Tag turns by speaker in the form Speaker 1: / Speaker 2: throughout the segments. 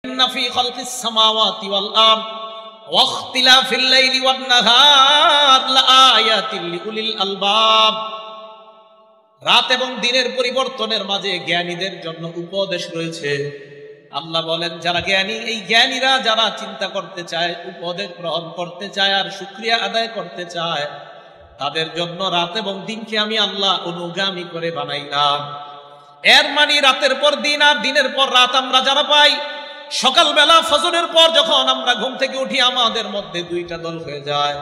Speaker 1: ইন্না ফি খালকিস সামাওয়াতি ওয়াল আরদ ওয়া ইখতিলাফিল লাইলি ওয়ান নাহার লাআয়াতিন লিউলিল আলবাব। রাত এবং দিনের পরিবর্তনের মাঝে জ্ঞানীদের জন্য উপদেশ রয়েছে। আল্লাহ বলেন যারা জ্ঞানী, এই জ্ঞানীরা যারা চিন্তা করতে চায়, উপদেশ গ্রহণ করতে চায় আর শুকরিয়া আদায় করতে চায়, তাদের জন্য রাত এবং দিনকে আমি আল্লাহ অনুগামী করে বানাইলাম। এর মানে রাতের পর দিন আর দিনের পর রাত আমরা যারা পাই, সকালবেলা ফজরের পর যখন আমরা ঘুম থেকে উঠি আমাদের মধ্যে দুইটা দল হয়ে যায়।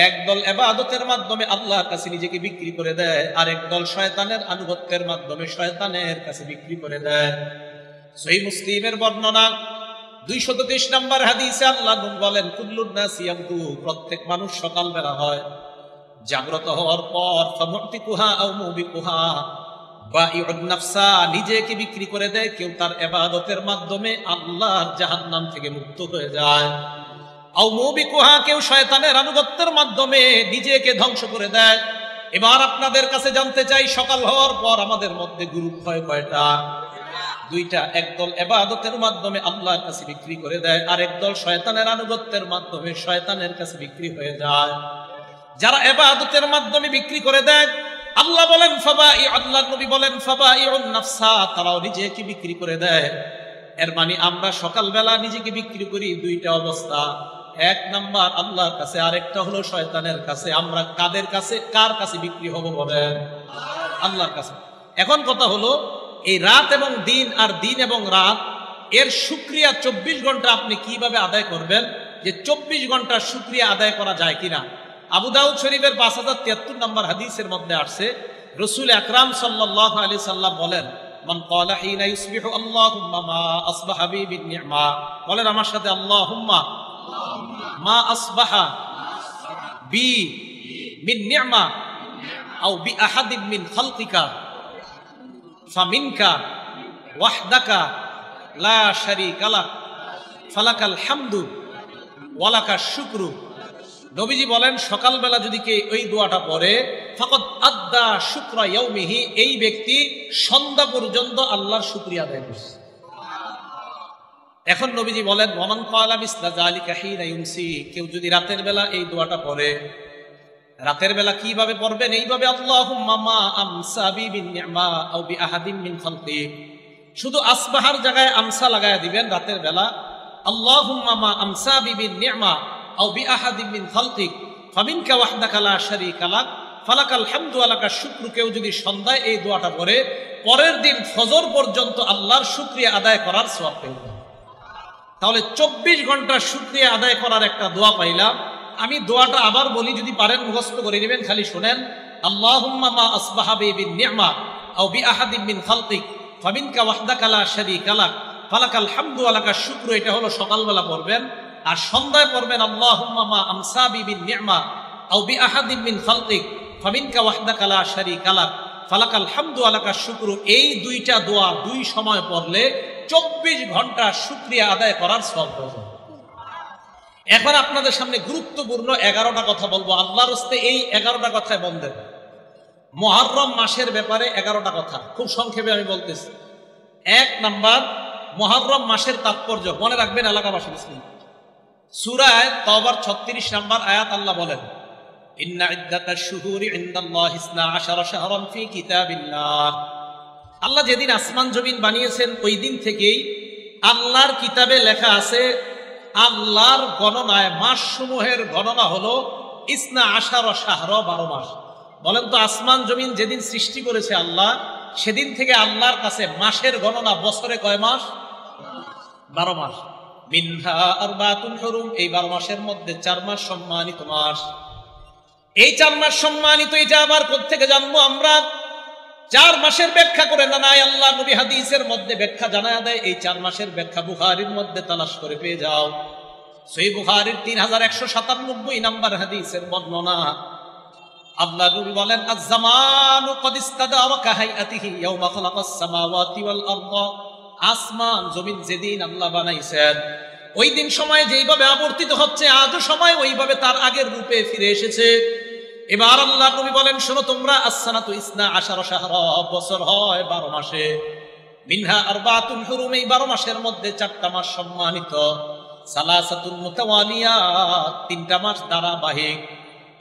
Speaker 1: এক দল ইবাদতের মাধ্যমে আল্লাহর কাছে নিজেকে বিক্রি করে দেয়, আর এক দল শয়তানের আনুগত্যের মাধ্যমে শয়তানের কাছে বিক্রি করে দেয়। সহিহ মুসলিমের বর্ণনা 223 নম্বর হাদিসে আল্লাহ বলেন কুল্লুন নাসি ইয়াবদু, প্রত্যেক মানুষ সকালবেলা হয়, জাগ্রত হওয়ার পর ফামুতিকুহা আও মুবিকুহা বাইউন নাফসা, নিজেকে বিক্রি করে দেয়। কেউ তার ইবাদতের মাধ্যমে আল্লাহর জাহান্নাম থেকে মুক্ত হয়ে যায়। আও মুবিকুহা, কেউ শয়তানের আনুগত্যের মাধ্যমে নিজেকে ধ্বংস করে দেয়। এবার আপনাদের কাছে জানতে চাই, সকাল হওয়ার পর আমাদের মধ্যে গ্রুপ হয় কয়টা? দুইটা। একদল ইবাদতের মাধ্যমে আল্লাহর কাছে বিক্রি করে দেয়, আর একদল শয়তানের আনুগত্যের মাধ্যমে শয়তানের কাছে বিক্রি হয়ে যায়। যারা ইবাদতের মাধ্যমে বিক্রি করে দেয়, আল্লাহ বলেন আল্লাহর নবী বলেন ফাবাইউন নাফসা, তারাও নিজেকে বিক্রি করে দেয়। এর মানে আমরা সকালবেলা নিজেকে বিক্রি করি দুইটা অবস্থা। এক নাম্বার আল্লাহর কাছে, আরেকটা হলো শয়তানের কাছে। আমরা কাদের কাছে, কার কাছে বিক্রি হব বলেন? আল্লাহর কাছে। এখন কথা হলো, এই রাত এবং দিন আর দিন এবং রাত এর শুকরিয়া 24 ঘন্টা আপনি কিভাবে আদায় করবেন, যে 24 ঘন্টা শুকরিয়া আদায় করা যায় কিনা। আবু দাউদ শরীফের 5073 নম্বর হাদিসের মধ্যে আসছে, রাসূল আকরাম সাল্লাল্লাহু আলাইহি সাল্লাম বলেন মান ক্বালা হিনা ইসবিহু আল্লাহুম্মা মা আসবাহা বি বিন নি'মা, বলেন আমার সাথে আল্লাহুম্মা মা আসবাহা বি মিন নি'মা আও বি আহাদিন মিন খালকিকা ফামিনকা ওয়াহদাকা লা শারীকা লাক ফালাকাল হামদু ওয়ালাকাশ শুকরু। নবীজি বলেন সকালবেলা যদি কে ওই দোয়াটা পড়ে, ফাকাদ আদ্দা শুকরা ইয়াউমিহি, এই ব্যক্তি সন্ধ্যা পর্যন্ত আল্লাহর শুকরিয়া আদায় করছে। এখন নবীজি বলেন ওয়ামান ক্বালা মিসলা যালিকা হিনা ইউমসি, কেউ যদি রাতের বেলা এই দোয়াটা পড়ে, রাতের বেলা কিভাবে পড়বেন? এইভাবে আল্লাহুম্মা মা আমসা বি বিন নি'মা আও বি আহাদিন মিন খালকি, শুধু আসবাহার জায়গায় আমসা লাগায়া দিবেন রাতের বেলা। আল্লাহুম্মা মা আমসা বি বিন নি'মা আও বি আহাদিন মিন খালকিক ফামিনকা ওয়াহদাকা লা শারীকা লাক ফালাকাল হামদু ওয়ালাকাশ শুকরু। কেউ যদি সন্ধ্যায় এই দোয়াটা পড়ে, পরের দিন ফজর পর্যন্ত আল্লাহর শুকরিয়া আদায় করার সওয়াব পেল। তাহলে 24 ঘন্টা শুকরিয়া আদায় করার একটা দোয়া পাইলাম। আমি দোয়াটা আবার বলি, যদি পারেন মুখস্থ করে নেবেন, খালি শুনেন। আল্লাহুম্মা মা আসবাহা বি বিন নি'মা আও বি আহাদিন মিন খালকিক ফামিনকা ওয়াহদাকা লা শারীকা লাক ফালাকাল হামদু ওয়ালাকাশ শুকরু। এটা হলো সকালবেলা পড়বেন। আর সন্ধ্যায় পড়বেন আল্লাহুম্মা মা আমসা বি বিন নি'মা আও বি আহাদিন মিন খালকিক ফামিনকা ওয়াহদাকা লা শারীকা লাক ফালাকাল হামদু ওয়ালাকাশ শুকরু। এই দুইটা দোয়া দুই সময় পড়লে 24 ঘন্টা শুকরিয়া আদায় করার সওয়াব পাওয়া। এখন আপনাদের সামনে গুরুত্বপূর্ণ 11টা কথা বলবো। আল্লাহর রাস্তায় এই 11টা কথায় বন্ধেন। মুহররম মাসের ব্যাপারে 11টা কথা খুব সংক্ষেপে আমি বলতেছি। 1 নাম্বার, মুহররম মাসের তাৎপর্য মনে রাখবেন এলাকাবাসী। সূরা তাওবার 36 নম্বর আয়াত আল্লাহ বলেন ইন্না ইদ্দাতাশ শুহুরি ইনদাল্লাহি 12 শাহরান ফি কিতাবিল্লাহ। আল্লাহ যেদিন আসমান জমিন বানিয়েছেন ওই দিন থেকেই আল্লাহর কিতাবে লেখা আছে, আল্লাহর গণনায় মাসসমূহের গণনা হলো 12 শাহর, 12 মাস। বলেন তো, আসমান জমিন যেদিন সৃষ্টি করেছে আল্লাহ, সেদিন থেকে আল্লাহর কাছে মাসের গণনা বছরে কয় মাস? 12 মাস। মিনহা আরবাতুন হুরুম, এই 12 মাসের মধ্যে 4 মাস সম্মানিত মাস। এই 4 মাস সম্মানিত, এটা আবার কোত্থেকে জানবো আমরা? 4 মাসের ব্যাখ্যা করে না নাই আল্লাহ নবী হাদিসের মধ্যে ব্যাখ্যা জানায়া দেয়। এই 4 মাসের ব্যাখ্যা বুখারীর মধ্যে তালাশ করে পেয়ে যাও। সহিহ বুখারীর 3197 নম্বর হাদিসের বর্ণনা। আল্লাহ নবী বলেন আজ-জামানু ক্বাদ ইস্তাদারা কাহাইয়াতিহি ইয়াওমা খালাকাস সামাওয়াতি ওয়াল আরদ। আসমান জমিন যেদিন আল্লাহ বানাইছেন, ওই দিন সময় যেইভাবে আবর্তিত হচ্ছে, আজও সময় ওইভাবে তার আগের রূপে ফিরে এসেছে। এবার আল্লাহ নবী বলেন, শোনো তোমরা, as-sanatu 12 শাহরা, বছর হয় 12 মাসে। মিনহা আরবাতুন হুরুম, এই 12 মাসের মধ্যে 4টা মাস সম্মানিত। সালাসাতুন মুতাওয়ালিয়াত, 3টা মাস ধারাবাহিক।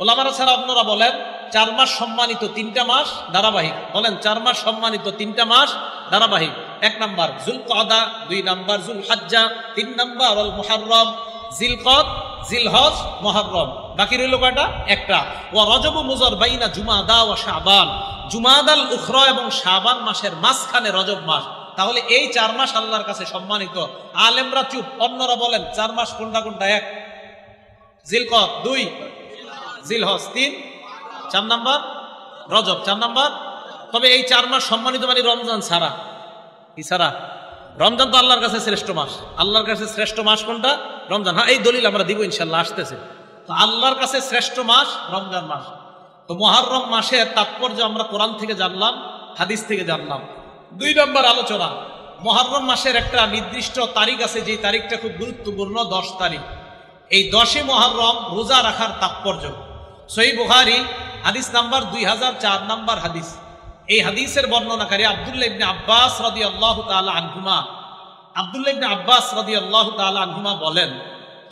Speaker 1: ওলামারা ছাড়া আপনারা বলেন 4 মাস সম্মানিত, 3টা মাস ধারাবাহিক। বলেন 4 মাস সম্মানিত, 3টা মাস ধারাবাহিক। 1 নাম্বার যুলকাদা, 2 নাম্বার যুলহজ্জা, 3 নাম্বার আল মুহররম। জিলকদ, জিলহজ, মুহররম, বাকি রইল কয়টা? একটা। ওয়া রজব মুজর বাইনা জুমাদা ওয়া শাবান, জুমাদাল উখরা এবং শাবান মাসের মাঝখানে রজব মাস। তাহলে এই 4 মাস আল্লাহর কাছে সম্মানিত। আলেমরা চুপ, অন্যরা বলেন 4 মাস কোনটা কোনটা? 1 জিলকদ, 2 জিলহজ, 3 4 নাম্বার রজব, 4 নাম্বার। তবে এই 4 মাস সম্মানিত মানে রমজান ছাড়া। কি ছাড়া? রমজান তো আল্লাহর কাছে শ্রেষ্ঠ মাস। আল্লাহর কাছে শ্রেষ্ঠ মাস কোনটা? রমজান। হ্যাঁ, এই দলিল আমরা দিব ইনশাল্লাহ, আসতেছে। তো আল্লাহর কাছে শ্রেষ্ঠ মাস রমজান মাস। তো মুহররম মাসের তাৎপর্য আমরা কোরআন থেকে জানলাম, হাদিস থেকে জানলাম। 2 নম্বর আলোচনা, মুহররম মাসের একটা নির্দিষ্ট তারিখ আছে, যে তারিখটা খুব গুরুত্বপূর্ণ, 10 তারিখ। এই 10 মুহররম রোজা রাখার তাৎপর্য। সহিহ বুখারী হাদিস নাম্বার 2004 নাম্বার হাদিস। এই হাদিসের বর্ণনাকারী আব্দুল্লাহ ইবনে আব্বাস রাদিয়াল্লাহু তাআলা আনহুমা। আব্দুল্লাহ ইবনে আব্বাস রাদিয়াল্লাহু তাআলা আনহুমা বলেন,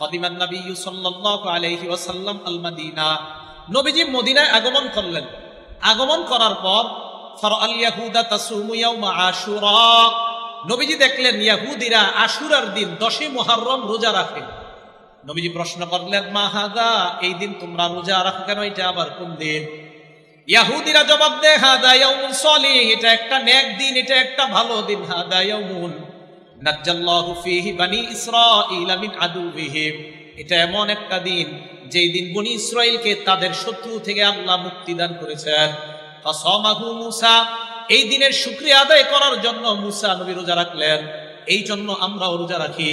Speaker 1: কদিমান নবী সাল্লাল্লাহু আলাইহি ওয়াসাল্লাম আল মাদিনা, নবীজি মদিনায় আগমন করলেন। আগমন করার পর ফারাআল ইয়াহুদা তাসুমু ইয়াউমা আশুরা, নবীজি দেখলেন ইহুদিরা আশুরার দিন 10 মুহররম রোজা রাখে। নবীজি প্রশ্ন করলেন, মা হাযা, এই দিন তোমরা রোজা রাখো কেন? এটা আবার কোন দিন? ইহুদিরা জবাব দেয়, হাদা ইয়াউমুন সলিহ, এটা একটা নেক দিন, এটা একটা ভালো দিন। হাদা ইয়াউমুন নাজ্জাল্লাহু ফীহি বনি ইসরাঈল মিন আদুবিহিম, এটা এমন একটা দিন যেই দিন বনি ইসরাইলকে তাদের শত্রু থেকে আল্লাহ মুক্তি দান করেছেন। ফাসামাহু মূসা, এই দিনের শুকরিয়া আদায় করার জন্য মূসা নবী রোজা রাখলেন। এই জন্য আমরাও রোজা রাখি।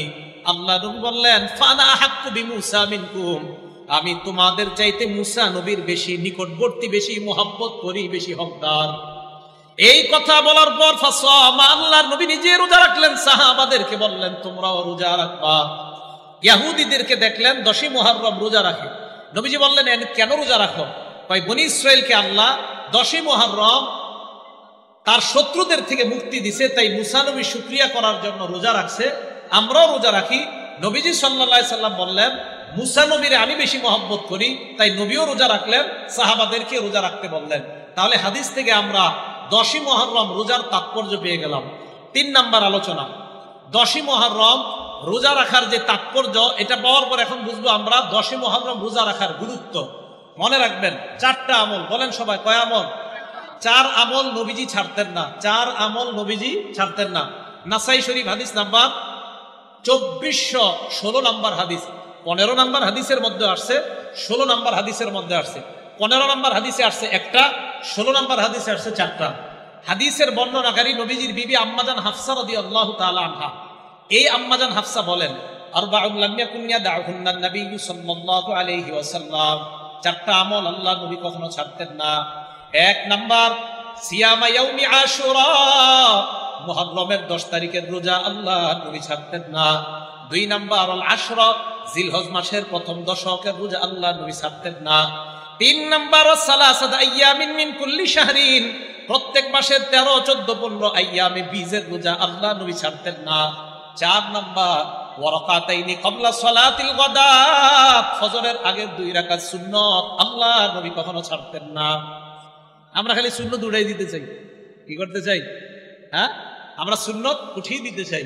Speaker 1: আল্লাহ নবী বললেন, ফানা আহাক্কু বিমূসা মিনকুম, আমি তোমাদের চাইতে মূসা নবীর বেশি নিকটবর্তী, বেশি মোহাব্বত করি, বেশি হকদার। এই কথা বলার পর ফাসামা, আল্লাহর নবী নিজে রোজা রাখলেন, সাহাবাদেরকে বললেন তোমরাও রোজা রাখবা। ইহুদিদেরকে দেখলেন 10 মুহররম রোজা রাখে। নবীজি বললেন, কেন রোজা রাখো? কয়, বনি ইসরাইলকে আল্লাহ 10 মুহররম তার শত্রুদের থেকে মুক্তি দিছে, তাই মূসা নবী শুকরিয়া করার জন্য রোজা রাখছে, আমরাও রোজা রাখি। নবীজি সাল্লাল্লাহু আলাইহি সাল্লাম বললেন, মূসা নবীরে আমি বেশি মহব্বত করি, তাই নবীও রোজা রাখলেন, সাহাবাদেরকে রোজা রাখতে বললেন। তাহলে হাদিস থেকে আমরা 10 মুহররম রোজার তাৎপর্য পেয়ে গেলাম। 3 নাম্বার আলোচনা, 10 মুহররম রোজা রাখার যে তাৎপর্য, এটা পাওয়ার পর এখন বুঝবো আমরা 10 মুহররম রোজা রাখার গুরুত্ব। মনে রাখবেন 4টা আমল, বলেন সবাই, কয় আমল? 4 আমল নবীজি ছাড়তেন না। 4 আমল নবীজি ছাড়তেন না। নাসাই শরীফ হাদিস নাম্বার 2416 নাম্বার হাদিস। 15 নাম্বার হাদিসের মধ্যে আসছে, 16 নাম্বার হাদিসের মধ্যে আসছে। 15 নাম্বার হাদিসে আসছে একটা, 16 নাম্বার হাদিসে আসছে 4টা। হাদিসের বর্ণনাকারী নবীজির বিবি আম্মাজান হাফসা রাদিয়াল্লাহু তাআলা আনহা। এই আম্মাজান হাফসা বলেন, আরবাউন লাম ইয়াকুন ইয়াদউহুন্নান নবী সাল্লাল্লাহু আলাইহি ওয়াসাল্লাম, 4টা আমল আল্লাহ নবী কখনো ছাড়তেন না। 1 নাম্বার সিয়ামা ইয়াউমি আশুরা, মুহররমের 10 তারিখের রোজা আল্লাহ নবী ছাড়তেন না। 2 নাম্বার আল আশরা, জিলহজ মাসের প্রথম দশকের রোজা আল্লাহ নবী ছাড়তেন না। 3 নাম্বার সালাসাত আইয়ামিন মিন কুল্লি শাহরিন, প্রত্যেক মাসের 13, 14, 15 আইয়ামে বীজের রোজা আল্লাহ নবী ছাড়তেন না। 4 নাম্বার ওয়ারাকাতাইনি ক্বাবলা সালাতিল গাদাত, ফজরের আগের 2 রাকাত সুন্নাত আল্লাহ নবী কখনো ছাড়তেন না। আমরা খালি সুন্নাত উড়াই দিতে চাই, কি করতে চাই? হ্যাঁ, আমরা সুন্নাত উঠিয়ে দিতে চাই।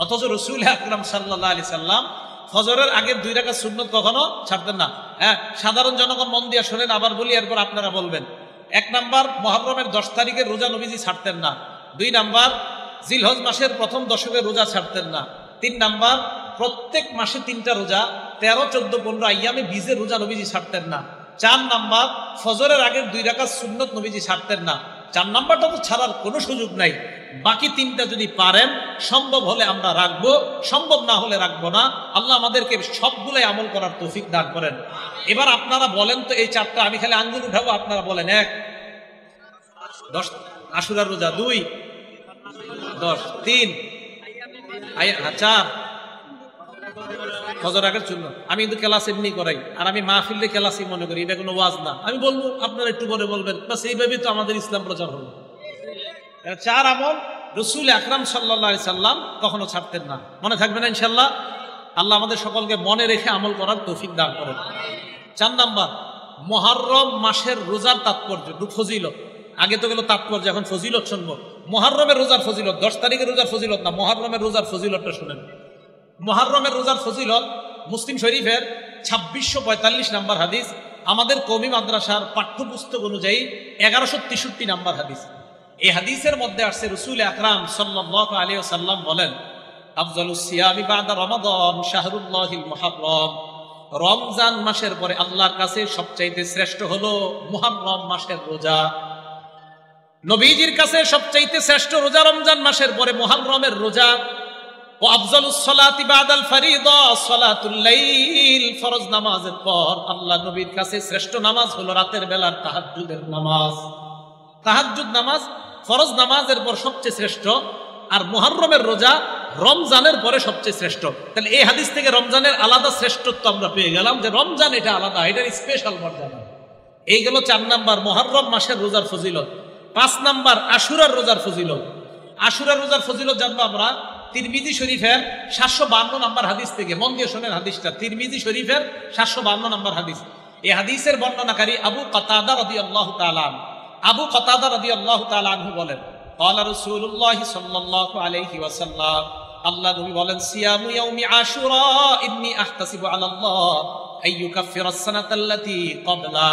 Speaker 1: অথচ রাসূল আকরাম সাল্লাল্লাহু আলাইহি সাল্লাম ফজরের আগের 2 রাকাত সুন্নাত কখনো ছাড়তেন না। হ্যাঁ, সাধারণ জনগণ মন দিয়ে শোনেন, আবার বলি, এরপর আপনারা বলবেন। 1 নাম্বার মুহররমের 10 তারিখের রোজা নবীজি ছাড়তেন না। 2 নাম্বার জিলহজ মাসের প্রথম দশকের রোজা ছাড়তেন না। 3 নাম্বার প্রত্যেক মাসে 3টা রোজা, 13, 14, 15 আইয়ামে বীজের রোজা নবীজি ছাড়তেন না। 4 নাম্বার ফজরের আগের 2 রাকাত সুন্নাত নবীজি ছাড়তেন না। 4 নাম্বারটা তো ছাড়ার কোনো সুযোগ নাই। বাকি 3টা যদি পারেন, সম্ভব হলে আমরা রাখবো, সম্ভব না হলে রাখবো না। আল্লাহ আমাদেরকে সবগুলাই আমল করার তৌফিক দান করেন। এবার আপনারা বলেন তো, এই 4টা আমি খালি আঙ্গুল উঠাবো, আপনারা বলেন। 1 10 আশুরার রোজা, 2 10, 3 4 ফজর আগের জন্য। আমি কিন্তু ক্লাস এমনি করাই, আর আমি মাহফিলে ক্লাসই মনে করি, এটা কোনো ওয়াজ না। আমি বলবো, আপনারা একটু পরে বলবেন, বাস এইভাবেই তো আমাদের ইসলাম প্রচার হলো। 4 আমল রসুল আকরাম সাল্লাল্লাহু আলাইহি সাল্লাম কখনো ছাড়তেন না। মনে থাকবে না ইনশাআল্লাহ? আল্লাহ আমাদের সকলকে মনে রেখে আমল করার তৌফিক দান করেন। 4 নাম্বার, মুহররম মাসের রোজার তাৎপর্য, ফজিলত। আগে তো গেল তাৎপর্য, এখন ফজিলত শুনবো। মুহররমের রোজার ফজিলত, 10 তারিখের রোজার ফজিলত না, মুহররমের রোজার ফজিলতটা শুনেন। মুহররমের রোজার ফজিলত মুসলিম শরীফের 2645 নাম্বার হাদিস, আমাদের কওমি মাদ্রাসার পাঠ্যপুস্তক অনুযায়ী 1163 নাম্বার হাদিস। এই হাদিসের মধ্যে আসছে রাসূল আকরাম সাল্লাল্লাহু আলাইহি ওয়াসাল্লাম বলেন, আফজালুস সিয়ামি বাদা রমাদান শাহরুল্লাহিল মুহররম। রমজান মাসের পরে আল্লাহর কাছে সবচাইতে শ্রেষ্ঠ হলো মুহররম মাসের রোজা। নবীজির কাছে সবচাইতে শ্রেষ্ঠ রোজা রমজান মাসের পরে মুহররমের রোজা। ও আফজালুস সালাতি বাদাল ফরিদা সালাতুল লাইল। ফরজ নামাজের পর আল্লাহ নবীর কাছে শ্রেষ্ঠ নামাজ হলো রাতের বেলার তাহাজ্জুদের নামাজ। তাহাজ্জুদ নামাজ ফরজ নামাজের পর সবচেয়ে শ্রেষ্ঠ, আর মুহররমের রোজা রমজানের পরে সবচেয়ে শ্রেষ্ঠ। তাহলে এই হাদিস থেকে রমজানের আলাদা শ্রেষ্ঠত্ব আমরা পেয়ে গেলাম, যে রমজান এটা আলাদা, এটার স্পেশাল মর্যাদা। এই গেল 4 নাম্বার মুহররম মাসের রোজার ফজিলত। 5 নাম্বার আশুরার রোজার ফজিলত। আশুরার রোজার ফজিলত জানবো আমরা তিরমিজি শরীফের 752 নাম্বার হাদিস থেকে। মন দিয়ে শোনেন হাদিসটা, তিরমিজি শরীফের 752 নাম্বার হাদিস। এই হাদিসের বর্ণনাকারী আবু কাতাদা রাদিয়াল্লাহু তাআলা আনহু। আবু কাতাদা রাদিয়াল্লাহু তাআলা আনহু বলেন, ক্বালা রাসূলুল্লাহ সাল্লাল্লাহু আলাইহি ওয়াসাল্লাম, আল্লাহ নবী বলেন, সিয়ামু ইয়াউমি আশুরা ইন্নী আহতাসিবু আলাল্লাহ আইয়ুকাফিরাস সানাতাল্লাতী ক্বাবলা।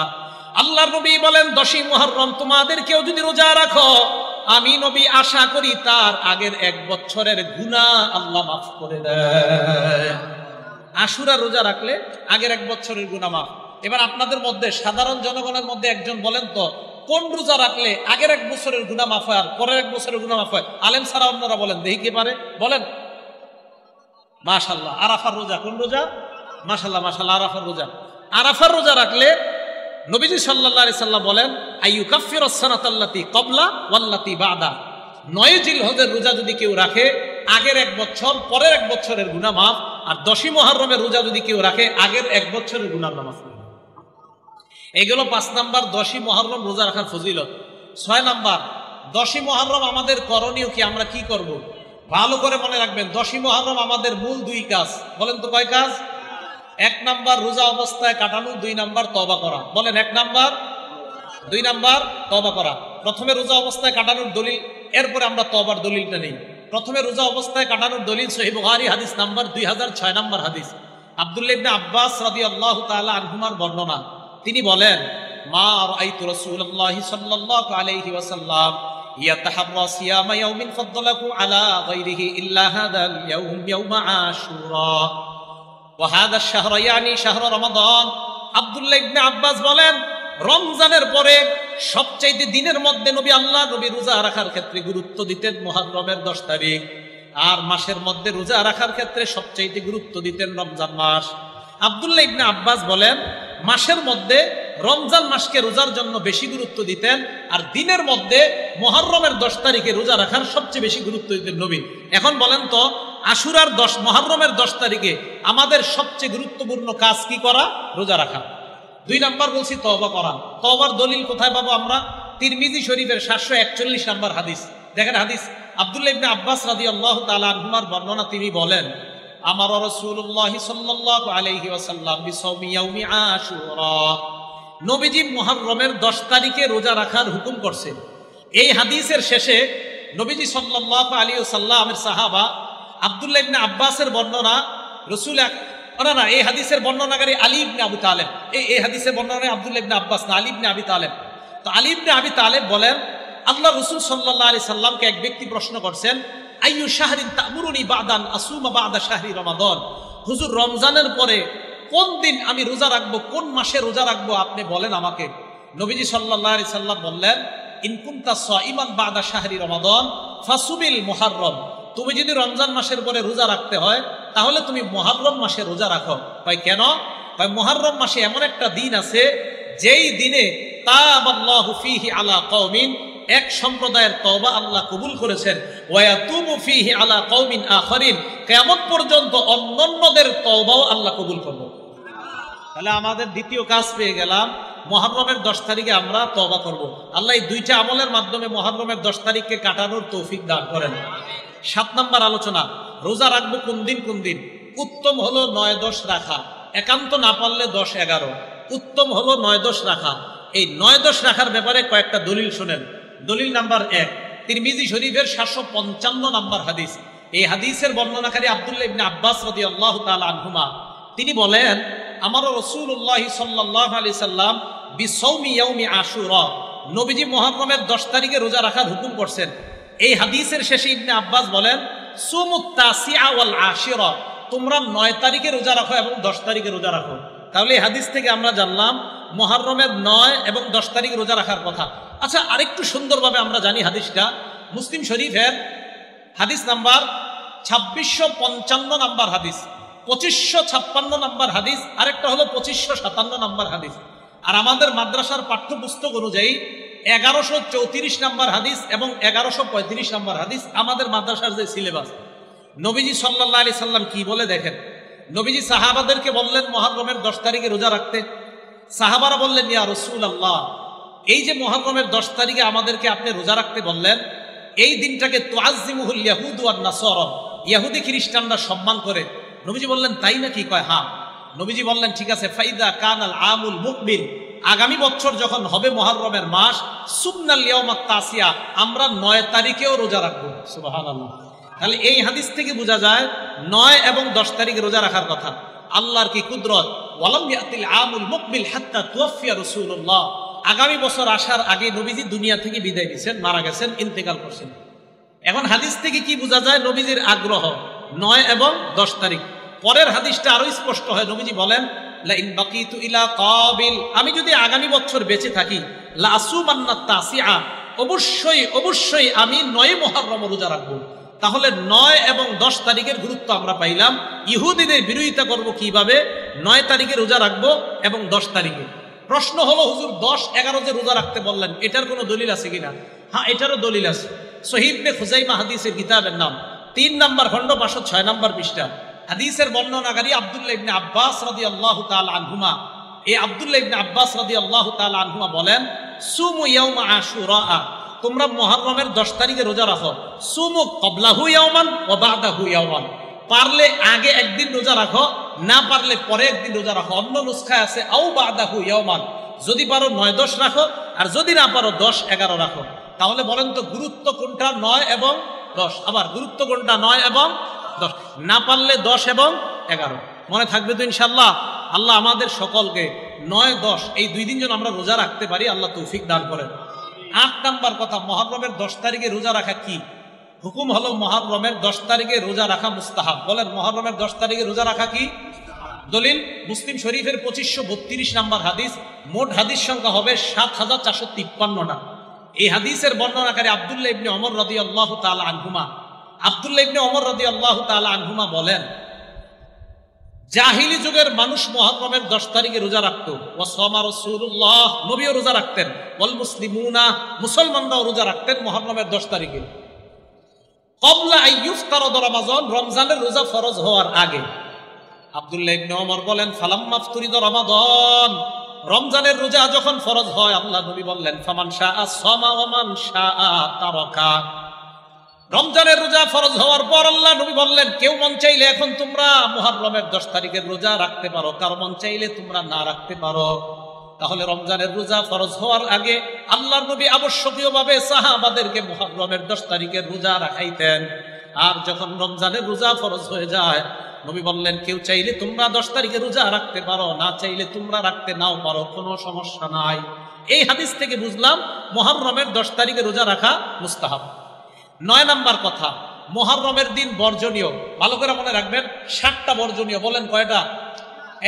Speaker 1: আল্লাহর নবী বলেন, 10ই মুহররম তোমাদের কেউ যদি রোজা রাখো, আমি নবী আশা করি তার আগের 1 বছরের গুনাহ আল্লাহ মাফ করে দেয়। আশুরা রোজা রাখলে আগের 1 বছরের গুনাহ মাফ। এবার আপনাদের মধ্যে সাধারণ জনগণের মধ্যে একজন বলেন তো, কোন রোজা রাখলে আগের 1 বছরের গুনাহ মাফ হয় আর পরের 1 বছরের গুনাহ মাফ হয়? আলেম ছাড়া অন্যরা বলেন, দেখি কে পারে, বলেন। মাশাআল্লাহ, আরাফার রোজা। কোন রোজা? মাশাআল্লাহ মাশাআল্লাহ, আরাফার রোজা। আরাফার রোজা রাখলে নবীজি সাল্লাল্লাহু আলাইহি সাল্লাম বলেন, আইয়ুকাফিরাস সানাতাল্লাতী ক্বাবলা ওয়াল্লাতী বাদা। 9 জিলহজের রোজা যদি কেউ রাখে, আগের 1 বছর পরের 1 বছরের গুনাহ মাফ। আর 10ই মুহররমের রোজা যদি কেউ রাখে, আগের 1 বছরের গুনাহ মাফ। এগুলো 5 নাম্বার 10ই মুহররম রোজা রাখার ফজিলত। 6 নাম্বার 10ই মুহররম আমাদের করণীয় কি, আমরা কি করব? ভালো করে মনে রাখবেন, 10ই মুহররম আমাদের মূল 2 কাজ। বলেন তো কয় কাজ? 1 নাম্বার রোজা অবস্থায় কাটানো, 2 নাম্বার তওবা করা। বলেন 1 নাম্বার, 2 নাম্বার তওবা করা। প্রথমে রোজা অবস্থায় কাটানোর দলিল, এরপরে আমরা তওবার দলিলটা নেই। প্রথমে রোজা অবস্থায় কাটানোর দলিল সহিহ বুখারী হাদিস নাম্বার 2006 নাম্বার হাদিস। আব্দুল্লাহ ইবনে আব্বাস রাদিয়াল্লাহু তাআলা আনহুমার বর্ণনা, তিনি বলেন, মা রাআইতু রাসূলুল্লাহ সাল্লাল্লাহু আলাইহি ওয়াসাল্লাম ইয়াতাহাররা সিয়ামা ইয়াউমিন ফাদদালাহু আলা গায়রিহি ইল্লা হাদাল ইয়াউম ইয়াউম আশুরা ওয়া হাদা আশ-শাহর ইয়ানি শাহর রমাদান। আব্দুল্লাহ ইবনে আব্বাস বলেন, রমজানের পরে সবচাইতে দিনের মধ্যে আল্লাহ নবী রোজা রাখার ক্ষেত্রে গুরুত্ব দিতেন মুহররমের 10 তারিখ, আর মাসের মধ্যে রোজা রাখার ক্ষেত্রে সবচাইতে গুরুত্ব দিতেন রমজান মাস। আব্দুল্লাহ ইবনে আব্বাস বলেন, মাসের মধ্যে রমজান মাসকে রোজার জন্য বেশি গুরুত্ব দিতেন, আর দিনের মধ্যে মুহররমের 10 তারিখে রোজা রাখার সবচেয়ে বেশি গুরুত্ব দিতেন নবী। এখন বলেন তো, আশুরার মুহররমের 10 তারিখে আমাদের সবচেয়ে গুরুত্বপূর্ণ কাজ কি করা? রোজা রাখা। 2 নাম্বার বলছি তওবা করা। তওবার দলিল কোথায় পাবো আমরা? তিরমিজি শরীফের 741 নাম্বার হাদিস। দেখেন হাদিস, আব্দুল্লাহ ইবনে আব্বাস রাদিয়াল্লাহু তাআলা আনহুমার বর্ণনা, তিনি বলেন, আমার রাসূলুল্লাহ সাল্লাল্লাহু আলাইহি ওয়াসাল্লাম বিসাওমি ইয়াউমি আশুরা। নবীজি মুহররমের 10 তারিখে রোজা রাখার হুকুম করছেন। এই হাদিসের শেষে নবীজি সাল্লাল্লাহু আলাইহি ওয়াসাল্লামের সাহাবা আব্দুল্লাহ ইবনে আব্বাসের বর্ণনা, রাসূল না, এই হাদিসের বর্ণনাকারী আলী ইবনে আবু তালেব। এই হাদিসের বর্ণনাকারী আব্দুল্লাহ ইবনে আব্বাস না, আলী ইবনে আবি তালেব। তো আলী ইবনে আবি তালেব বলেন, আল্লাহ রাসূল সাল্লাল্লাহু আলাইহি সাল্লামকে এক ব্যক্তি প্রশ্ন করছেন, আইয়ু শাহরিন তা'মুরুনি বা'দান আসুমা বা'দা শাহরি রমাদান। হুজুর, রমজানের পরে কোন দিন আমি রোজা রাখবো, কোন মাসে রোজা রাখবো, আপনি বলেন আমাকে। নবীজি সাল্লাল্লাহু আলাইহি সাল্লাম বললেন, ইন কুনতা সাইমান বা'দা শাহরি রমাদান ফাসুবিল মুহররম। তুমি যদি রমজান মাসের পরে রোজা রাখতে হয়, তাহলে তুমি মুহররম মাসে রোজা রাখো। ভাই কেন? ভাই মুহররম মাসে এমন একটা দিন আছে, যেই দিনে তাবাল্লাহু ফীহি আলা কওমিন, এক সম্প্রদায়ের তওবা আল্লাহ কবুল করেছেন, ওয়া ইয়াতুবু ফীহি আলা কওমিন আখারিন, কিয়ামত পর্যন্ত অন্যান্যদের তওবাও আল্লাহ কবুল করবেন। তাহলে আমাদের দ্বিতীয় কাজ পেয়ে গেলাম, মুহররমের 10 তারিখে আমরা তওবা করব। আল্লাহ এই দুইটা আমলের মাধ্যমে মুহররমের 10 তারিখকে কাটানোর তৌফিক দান করেন। 7 নম্বর আলোচনা, রোজা রাখবো কোন দিন কোন দিন। উত্তম হলো 9-10 রাখা, একান্ত না পারলে 10-11। উত্তম হলো 9-10 রাখা। এই 9-10 রাখার ব্যাপারে কয়েকটা দলিল শোনেন। দলিল নাম্বার 1, তিরমিজি শরীফের 755 নম্বর হাদিস। এই হাদিসের বর্ণনাকারী আব্দুল্লাহ ইবনে আব্বাস রাদিয়াল্লাহু তাআলা আনহুমা, তিনি বলেন, আমার রাসূলুল্লাহ সাল্লাল্লাহু আলাইহি সাল্লাম বিসাওমি ইয়াউমি আশুরা, নবীজি মুহররমের 10 তারিখে রোজা রাখার হুকুম করছেন। এই হাদিসের শেষে ইবনে আব্বাস বলেন, সুমুত তাসিআ ওয়াল আশিরা, তোমরা 9 তারিখে রোজা রাখো এবং 10 তারিখে রোজা রাখো। তাহলে এই হাদিস থেকে আমরা জানলাম মুহররমের 9 এবং 10 তারিখে রোজা রাখার কথা। আচ্ছা, আরেকটু সুন্দরভাবে আমরা জানি হাদিসটা মুসলিম শরীফের হাদিস নাম্বার 2655 নম্বর হাদিস, 2556 নম্বর হাদিস, আরেকটা হলো 2557 নম্বর হাদিস। আর আমাদের মাদ্রাসার পাঠ্যপুস্তক অনুযায়ী 1134 নম্বর হাদিস এবং 1135 নম্বর হাদিস আমাদের মাদ্রাসার যে সিলেবাস। নবীজি সাল্লাল্লাহু আলাইহি সাল্লাম কি বলে দেখেন। নবীজি সাহাবাদেরকে বললেন মুহররমের 10 তারিখে রোজা রাখতে। সাহাবারা বললেন, ইয়া রাসূলুল্লাহ, এই যে মুহররমের 10 তারিখে আমাদেরকে আপনি রোজা রাখতে বললেন, এই দিনটাকে তুআজ্জিমুহুল ইয়াহুদু ওয়ান নাসারা, ইহুদি খ্রিস্টানরা সম্মান করে। নবীজি বললেন, তাই নাকি? কয় হ্যাঁ। নবীজি বললেন, ঠিক আছে, ফাইদা কানাল আমুল মুকবিল, আগামী বছর যখন হবে মুহররমের মাস, সুবনাল ইয়াউমাত তাসিয়া, আমরা 9 তারিখেও রোজা রাখবো। সুবহানাল্লাহ। তাহলে এই হাদিস থেকে বোঝা যায় 9 এবং 10 তারিখে রোজা রাখার কথা। আল্লাহর কি কুদরত, ওয়ালাম ইয়াতিল আমুল মুকবিল হাত্তা তুওয়াফিয়া রাসূলুল্লাহ, আগামী বছর আসার আগে নবীজি দুনিয়া থেকে বিদায় নিয়েছেন, মারা গেছেন, ইন্তেকাল করছেন। এখন হাদিস থেকে কি বোঝা যায়? নবীজির আগ্রহ 9 এবং 10 তারিখ। পরের হাদিসটা আরো স্পষ্ট হয়। নবীজি বলেন, লা ইন বাকিতু ইলা কাবিল, আমি যদি আগামী বছর বেঁচে থাকি, লা আসুমান্না তাসিআ, অবশ্যই আমি 9 মুহররম রোজা রাখবো। তাহলে 9 এবং 10 তারিখের গুরুত্ব আমরা পাইলাম। ইহুদিদের বিরোধিতা করব কিভাবে? 9 তারিখে রোজা রাখবো এবং 10 তারিখে। প্রশ্ন হলো, হুজুর 10-11 যে রোজা রাখতে বললেন, এটার কোনো দলিল আছে কিনা? হ্যাঁ, এটারও দলিল আছে। সহিহ ইবনে খুজাইমা হাদিসের কিতাবের নাম 3 নম্বর খণ্ড 506 নম্বর পৃষ্ঠা। হাদিসের বর্ণনাকারী আব্দুল্লাহ ইবনে আব্বাস রাদিয়াল্লাহু তাআলা আনহুমা, এই আব্দুল্লাহ ইবনে আব্বাস রাদিয়াল্লাহু তাআলা আনহুমা বলেন, সুমু ইয়াউমা আশুরা, তোমরা মুহররমের 10 তারিখে রোজা রাখো। সুমু ক্বাবলাহু ইয়াওমান ওয়া বা'দাহু ইয়াওমান, পারলে আগে একদিন রোজা রাখো, না পারলে পরে একদিন রোজা রাখো। অন্য নুসখায় আছে আও বা'দাহু ইয়াওমান, যদি পারো 9-10 রাখো, আর যদি না পারো 10-11 রাখো। তাহলে বলেন তো গুরুত্ব কোনটা? 9 এবং 10। আবার গুরুত্ব কোনটা? 9 এবং 10। না পারলে 10 এবং 11। মনে থাকবে তো ইনশাআল্লাহ? আল্লাহ আমাদের সকলকে 9-10 এই 2 দিন যেন আমরা রোজা রাখতে পারি, আল্লাহ তৌফিক দান করেন। 8 নাম্বার কথা, মুহররমের 10 তারিখে রোজা রাখা কি? হুকুম হলো মুহররমের 10 তারিখে রোজা রাখা মুস্তাহাব। বলেন, মুহররমের 10 তারিখে রোজা রাখা কি? দলিল মুসলিম শরীফের 2532 নম্বর হাদিস। মোট হাদিস সংখ্যা হবে 7453টা। এই হাদিসের বর্ণনাকারী আব্দুল্লাহ ইবনে ওমর রাদিয়াল্লাহু তাআলা আনহুমা, আব্দুল্লাহ ইবনে ওমর রাদিয়াল্লাহু তাআলা আনহুমা বলেন, জাহিলি যুগের মানুষ মুহররমের 10 তারিখে রোজা রাখতো। ওয়া সামা রাসূলুল্লাহ, নবীও রোজা রাখতেন। ওয়াল মুসলিমুনা, মুসলমানরাও রোজা রাখতেন মুহররমের 10 তারিখে। ক্বাবলা আন ইফতারাদ রমাদান, রমজানের রোজা ফরজ হওয়ার আগে। আব্দুল্লাহ ইবনে ওমর বলেন, ফালাম্মা ফতুরিদ রমাদান, রমজানের রোজা যখন ফরজ হয়, আল্লাহ নবী বললেন, ফামান শাআ সামা ওয়া মান শাআ তারাকা। রমজানের রোজা ফরজ হওয়ার পর আল্লাহ নবী বললেন, কেউ মন চাইলে এখন তোমরা মুহররমের 10 তারিখের রোজা রাখতে পারো, কার মন চাইলে তোমরা না রাখতে পারো। তাহলে রমজানের রোজা ফরজ হওয়ার আগে আল্লাহর নবী আবশ্যকীয়ভাবে সাহাবাদেরকে মুহররমের 10 তারিখের রোজা রাখাইতেন। আর যখন রমজানের রোজা ফরজ হয়ে যায়, নবী বললেন, কেউ চাইলে তোমরা 10 তারিখে রোজা রাখতে পারো, না চাইলে তোমরা রাখতে নাও পারো, কোনো সমস্যা নাই। এই হাদিস থেকে বুঝলাম মুহররমের 10 তারিখে রোজা রাখা মুস্তাহাব। 9 নাম্বার কথা, মুহররমের দিন বর্জনীয়। ভালো করে মনে রাখবেন, 7টা বর্জনীয়। বলেন কয়টা?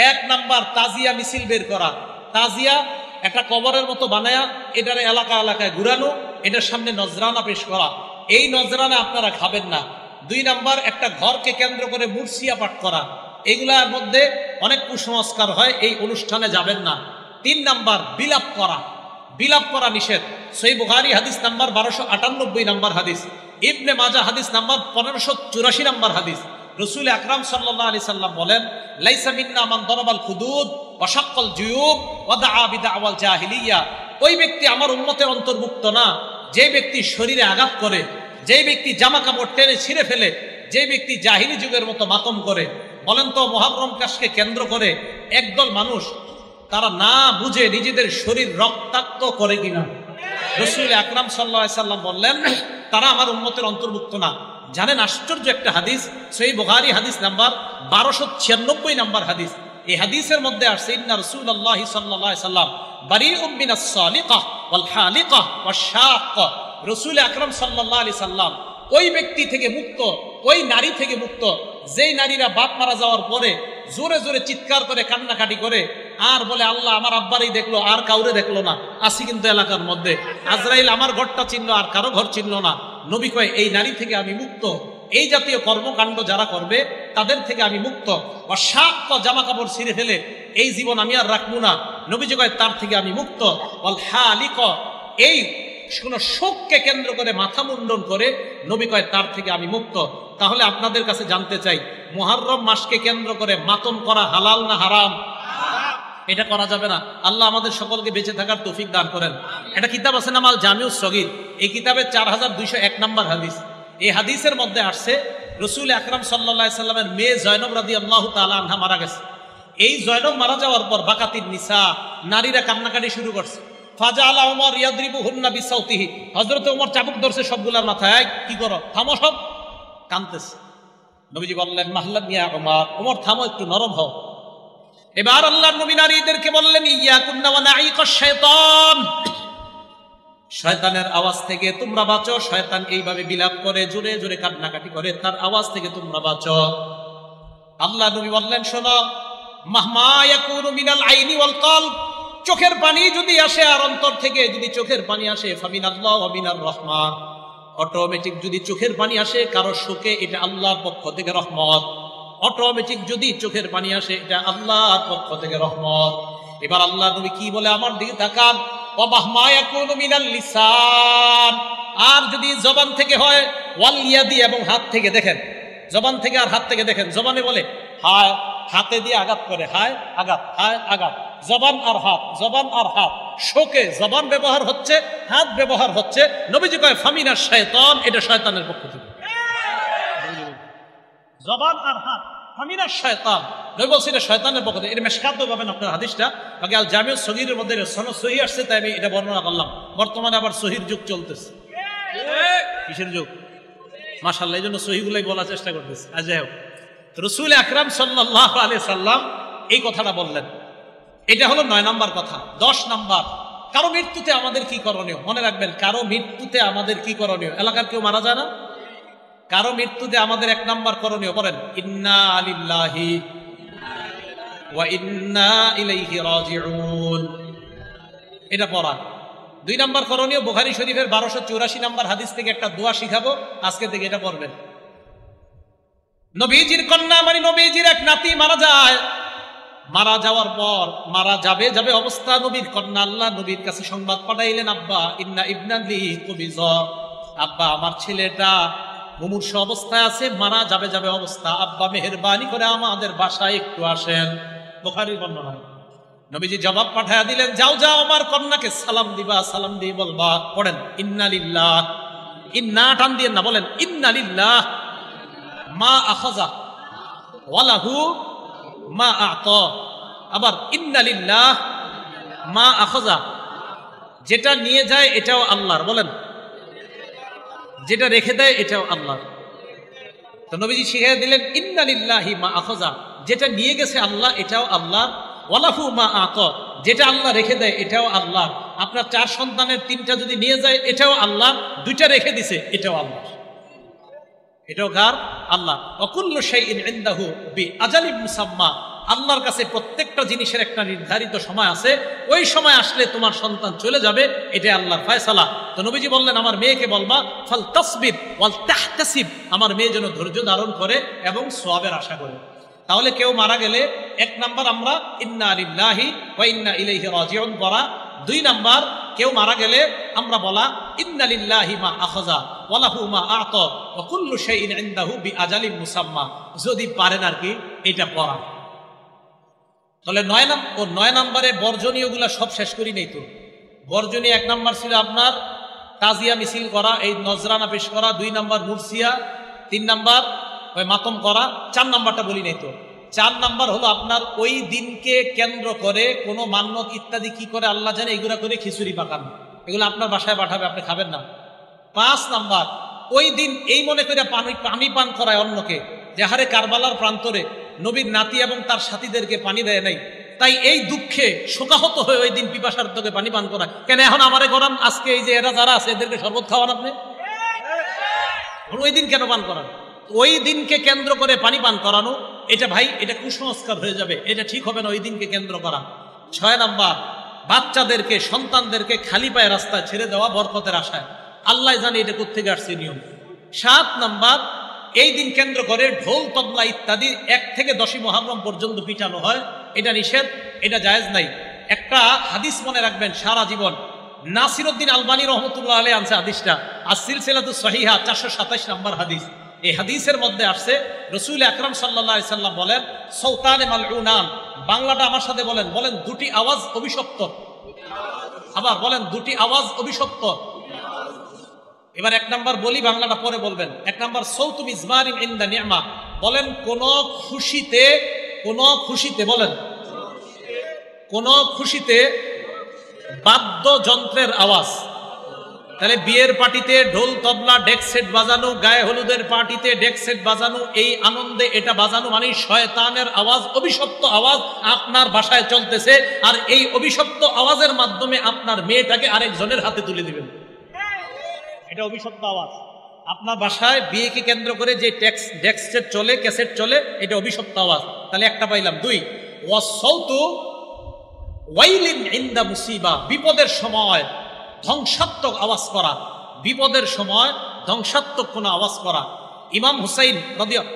Speaker 1: 1 নাম্বার, তাজিয়া মিছিল বের করা। তাজিয়া একটা কবরের মতো বানায়া এটার এলাকায় ঘুরানো, এটার সামনে নজরানা পেশ করা। এই নজরানা আপনারা খাবেন না। 2 নাম্বার, একটা ঘরকে কেন্দ্র করে মুরসিয়া পাঠ করা। এগুলার মধ্যে অনেক কুসংস্কার হয়, এই অনুষ্ঠানে যাবেন না। 3 নাম্বার, বিলাপ করা। বিলাপ করা নিষেধ। সহিহ বুখারী হাদিস নাম্বার 1298 নাম্বার হাদিস, ইবনে মাজাহ হাদিস নাম্বার 1584 নাম্বার হাদিস। রাসূল আকরাম সাল্লাল্লাহু আলাইহি সাল্লাম বলেন, লাইসা মিন্না মান দারাবাল খুদুদ ওয়াশাক্কাল জুয়ুব ওয়া দাআ বিদাওয়াল জাহিলিয়া। ওই ব্যক্তি আমার উম্মতের অন্তর্ভুক্ত না যে ব্যক্তি শরীরে আঘাত করে, যে ব্যক্তি জামা কাপড় টেনে ছিঁড়ে ফেলে, যে ব্যক্তি জাহিলি যুগের মতো মাতম করে। বলেন তো মুহররম মাসকে কেন্দ্র করে একদল মানুষ তারা না বুঝে নিজেদের শরীর রক্তাক্ত করে কিনা? রাসূল আকরাম সাল্লাল্লাহু আলাইহি সাল্লাম বললেন তারা আমার উম্মতের অন্তর্ভুক্ত না। জানেন আশ্চর্য একটা হাদিস, সহিহ বুখারী হাদিস নাম্বার 1296 নাম্বার হাদিস। এই হাদিসের মধ্যে আসছে ইন্না রাসূলুল্লাহ সাল্লাল্লাহু আলাইহি সাল্লাম বারিউম মিনাস সালিকাহ ওয়াল হালিকাহ ওয়াশ শাক্কা। রাসূল আকরাম সাল্লাল্লাহু আলাইহি সাল্লাম ওই ব্যক্তি থেকে মুক্ত, ওই নারী থেকে মুক্ত যেই নারীরা বাপ মারা যাওয়ার পরে জোরে জোরে চিৎকার করে কান্নাকাটি করে আর বলে আল্লাহ আমার আব্বারই দেখলো আর কাউরে দেখলো না। আসি কিন্তু এলাকার মধ্যে আজরাইল আমার ঘরটা চিনল আর কারো ঘর চিনল না। নবী কয় এই নারী থেকে আমি মুক্ত। এই জাতীয় কর্মকাণ্ড যারা করবে তাদের থেকে আমি মুক্ত। অশাক্ত জামা কাপড় ছিঁড়ে ফেলে এই জীবন আমি আর রাখবো না, নবীজি কয় তার থেকে আমি মুক্ত। ওয়াল হালিক, এই কোন শোককে কেন্দ্র করে মাথা মুন্ডন করে নবী কয় তার থেকে আমি মুক্ত। তাহলে আপনাদের কাছে জানতে চাই মুহররম মাসকে কেন্দ্র করে মাতম করা হালাল না হারাম? এটা করা যাবে না। আল্লাহ আমাদের সকলকে বেঁচে থাকার তৌফিক দান করেন। একটা কিতাব আছে নাম আল জামিউস সগীর, এই কিতাবের 4201 নম্বর হাদিস। এই হাদিসের মধ্যে আসছে রাসূল আকরাম সাল্লাল্লাহু আলাইহি সাল্লামের মেয়ে জয়নব রাদিয়াল্লাহু তাআলা আনহা মারা গেছে। এই জয়নব মারা যাওয়ার পর বাকাতিন নিসা, নারীরা কান্নাকাটি শুরু করছে। ফাজাআলা উমর ইয়াদরিবুহুন্না বিসাউতিহি, হযরত ওমর চাবুক ধরছে সবগুলার মাথায়, কি করো, থামো সব, কাঁদতেছে। নবীজি বললেন মাহলান ইয়া উমর, ওমর থামো, একটু নরম হও। এবার আল্লাহর নবী নারীদেরকে বললেন ইয়াকুন্না ওয়া নাঈকাশ শাইতান, শয়তানের আওয়াজ থেকে তোমরা বাঁচো। শয়তান এইভাবে বিলাপ করে, জোরে জোরে কান্নাকাটি করে, তার আওয়াজ থেকে তোমরা বাঁচো। আল্লাহ নবী বললেন শোনো, মাহমা ইয়াকুনু মিনাল আইনি ওয়াল কলব, চোখের পানি যদি আসে আর অন্তর থেকে যদি চোখের পানি আসে, ফামিনাল্লাহ ওয়া মিনার রহমান, অটোমেটিক যদি চোখের পানি আসে কারো শোকে, এটা আল্লাহর পক্ষ থেকে রহমত। অটোমেটিক যদি চোখের পানি আসে, এটা আল্লাহর পক্ষ থেকে রহমত। এবার আল্লাহ নবী কি বলে আমার দিকে তাকান, ওয়া মাহমা ইয়াকুনু মিনাল লিসান, আর যদি জবান থেকে হয়, ওয়াল ইয়াদি, এবং হাত থেকে। দেখেন জবান থেকে আর হাত থেকে দেখেন, জবানে বলে হায়, হাতে দিয়ে আঘাত করে, হায় আঘাত, হায় আঘাত, জবান আর হাত, জবান আর হাত। শোকে জবান ব্যবহার হচ্ছে, হাত ব্যবহার হচ্ছে। নবীজি কয় ফামিনাশ শাইতান, এটা শয়তানের পক্ষ থেকে। জবান আর হাত ফামিনাশ শাইতান, নবী বলছেন এটা শয়তানের পক্ষ থেকে। এটা মেশকাতে পাবেন আপনার হাদিসটা, বাকি আল জামিউস সগীরের মধ্যে সনদ সহিহ আসছে, তাই আমি এটা বর্ণনা করলাম। বর্তমানে আবার সহির যুগ চলতেছে। কিসের যুগ? মাশাআল্লাহ, এই জন্য সহিগুলাই বলার চেষ্টা করতেছে। আজ যাই হোক, রাসূল আকরাম সাল্লাল্লাহু আলাইহি সাল্লাম এই কথাটা বললেন। এটা হলো 9 নম্বর কথা। 10 নম্বর, কারো মৃত্যুতে আমাদের কি করণীয়? মনে রাখবেন, কারো মৃত্যুতে আমাদের কি করণীয়? এলাকার কেউ মারা যায় না, কারো মৃত্যুতে আমাদের 1 নম্বর করণীয়, বলেন ইন্না লিল্লাহি ওয়া ইন্না ইলাইহি রাজিউন, এটা পড়া। 2 নম্বর করণীয়, বুখারী শরীফের 1284 নম্বর হাদিস থেকে একটা দোয়া শিখাবো, আজকে থেকে এটা পড়বেন। নবীজির কন্যা মানে নবীজির এক নাতি মারা যায়। মারা যাওয়ার পর, মারা যাবে অবস্থা, নবীর কন্যা আল্লাহ নবীর কাছে সংবাদ পাঠাইলেন, আব্বা ইন্না ইবনালি কুবিজ, আব্বা আমার ছেলেটা মুমূর্ষ অবস্থায় আছে, মারা যাবে অবস্থা, আব্বা মেহেরবানি করে আমাদের বাসায় একটু আসেন। বুখারীর বর্ণনা। নবীজি জবাব পাঠায়া দিলেন, যাও যাও আমার কন্যাকে সালাম দিবা, সালাম দিয়ে বলবা, পড়েন ইন্না লিল্লাহ, ইন্না টান দিয়ে না, বলেন ইন্না লিল্লাহ মা আখাযা ওয়া লাহু মা আ'তা, আবার ইন্না লিল্লাহ মা আখাযা, যেটা নিয়ে যায় এটাও আল্লাহর, বলেন যেটা রেখে দেয় এটাও আল্লাহর। তো নবীজি শিখিয়ে দিলেন ইন্না লিল্লাহি মা আখাযা, যেটা নিয়ে গেছে আল্লাহ এটাও আল্লাহ, ওয়া লাহু মা আ'তা, যেটা আল্লাহ রেখে দেয় এটাও আল্লাহ। আপনার 4 সন্তানের 3টা যদি নিয়ে যায় এটাও আল্লাহ, 2টা রেখে দিছে এটাও আল্লাহ, এটাও কার? আল্লাহ। অকুল্লু শাইইন ইনদাহু বিআজালিন মুসাম্মা, আল্লাহর কাছে প্রত্যেকটা জিনিসের একটা নির্ধারিত সময় আছে, ওই সময় আসলে তোমার সন্তান চলে যাবে, এটা আল্লাহর ফয়সালা। তো নবীজি বললেন আমার মেয়েকে বলবা ফাল তাসবির ওয়াল তাহতাসিব, আমার মেয়ে যেন ধৈর্য ধারণ করে এবং সওয়াবের আশা করে। তাহলে কেউ মারা গেলে 1 নাম্বার আমরা ইন্না লিল্লাহি ওয়া ইন্না ইলাইহি রাজিউন পড়া। 2 নাম্বার, কেউ মারা গেলে আমরা বলা ইন্না লিল্লাহি মা আখাযা ওয়া লাহু মা আ'তা ওয়া কুল্লু শাইইন ইনদাহু বিআজালিন মুসাম্মা, যদি পারেন আর কি এটা পড়া। তাহলে 9 নম্বরে বর্জনীয়গুলা সব শেষ করি নেই তো। বর্জনীয় 1 নম্বর ছিল আপনার তাজিয়া মিছিল করা, এই নজরানা পেশ করা, 2 নম্বর মুরসিয়া, 3 নম্বর ওই মাতম করা, 4 নম্বরটা বলি নাই তো। 4 নম্বর হলো আপনার ওই দিনকে কেন্দ্র করে কোনো মান্যত ইত্যাদি কি করে আল্লাহ জানে, এগুলা করে খিচুড়ি পাকান, এগুলো আপনার বাসায় পাঠাবে, আপনি খাবেন না। 5 নম্বর ওই দিন এই মনে করে পানি পান করায় অন্যকে, যে হারে কারবালার প্রান্তরে নবীর নাতি এবং তার সাথীদেরকে পানি দেয় নাই, তাই এই দুঃখে শোকাহত হয়ে ওই দিন পিপাসার্থকে পানি পান করা। কেন এখন আমারে করান, আজকে এই যে এরা যারা আছে এদেরকে শরবত খাওয়ান আপনি, ওই দিন কেন পান করান? ওই দিনকে কেন্দ্র করে পানি পান করানো, এটা ভাই এটা কুসংস্কার হয়ে যাবে, এটা ঠিক হবে না ওই দিনকে কেন্দ্র করা। 6 নম্বর বাচ্চাদেরকে সন্তানদেরকে খালি পায়ে রাস্তায় ছেড়ে দেওয়া বরকতের আশায়, আল্লাহ জানে এটা কোত্থেকে আসছে নিয়ম। 7 নম্বর এই দিন কেন্দ্র করে ঢোল তবলা ইত্যাদি 1 থেকে 10ই মুহররম পর্যন্ত পিটানো হয়, এটা নিষেধ, এটা জায়েজ নাই। একটা হাদিস মনে রাখবেন সারা জীবন, নাসিরউদ্দিন আলবানী রহমতুল্লাহ আলাইহি আনছে হাদিসটা, আর সিলসিলাতুস সহিহা 427 নম্বর হাদিস। এই হাদিসের মধ্যে আসছে রাসূল আকরাম সাল্লাল্লাহু আলাইহি সাল্লাম বলেন সৌতানে মালউনান, বাংলাটা আমার সাথে বলেন, বলেন দুটি আওয়াজ অভিশপ্ত, আবার বলেন দুটি আওয়াজ অভিশপ্ত। এবার 1 নম্বর বলি, বাংলাটা পরে বলবেন। 1 নম্বর সৌতু মিজমারিন ইনদা নি'মা, বলেন কোন খুশিতে বলেন কোন খুশিতে বাদ্যযন্ত্রের আওয়াজ। তাহলে বিয়ের পার্টিতে ঢোল তবলা ডেক সেট বাজানো, গায়ে হলুদের পার্টিতে ডেক সেট বাজানো, এই আনন্দে এটা বাজানো মানে শয়তানের আওয়াজ, অভিশপ্ত আওয়াজ আপনার বাসায় চলতেছে, আর এই অভিশপ্ত আওয়াজের মাধ্যমে আপনার মেয়েটাকে আরেকজনের হাতে তুলে দিবেন, এটা অভিশপ্ত আওয়াজ। আপনার বাসায় বিয়েকে কেন্দ্র করে যে ডেক সেট চলে, ক্যাসেট চলে, এটা অভিশপ্ত আওয়াজ। তাহলে একটা পাইলাম। 2 ওয়াসাউতু ওয়াইলিন ইনদা মুসিবা, বিপদের সময় ধ্বংসাত্মক আওয়াজ করা, বিপদের সময় ধ্বংসাত্মক কোন আওয়াজ করা। ইমাম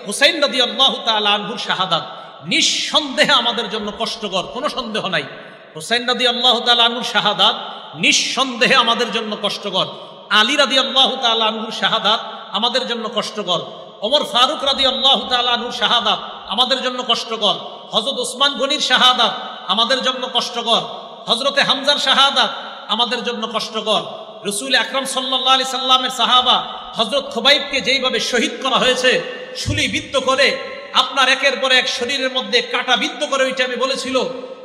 Speaker 1: হুসাইন রাদিয়াল্লাহু তাআলা আনহুর শাহাদাত নিঃসন্দেহে আমাদের জন্য কষ্টকর, কোনো সন্দেহ নাই। হুসাইন রাদিয়াল্লাহু তাআলা আনহুর শাহাদাত নিঃসন্দেহে আমাদের জন্য কষ্টকর। আলী রাদিয়াল্লাহু তাআলা আনহুর শাহাদাত আমাদের জন্য কষ্টকর। ওমর ফারুক রাদিয়াল্লাহু তাআলা আনহুর শাহাদাত আমাদের জন্য কষ্টকর। হযরত ওসমান গনির শাহাদাত আমাদের জন্য কষ্টকর। হযরতে হামজার শাহাদাত আমাদের জন্য কষ্টকর। রাসূল আকরাম সাল্লাল্লাহু আলাইহি সাল্লামের সাহাবা হযরত খুবাইবকে যেইভাবে শহীদ করা হয়েছে, ছুরিবিদ্ধ করে, আপনার একের পর এক শরীরের মধ্যে কাটা বিদ্ধ করে, ওইটা আমি বলেছিল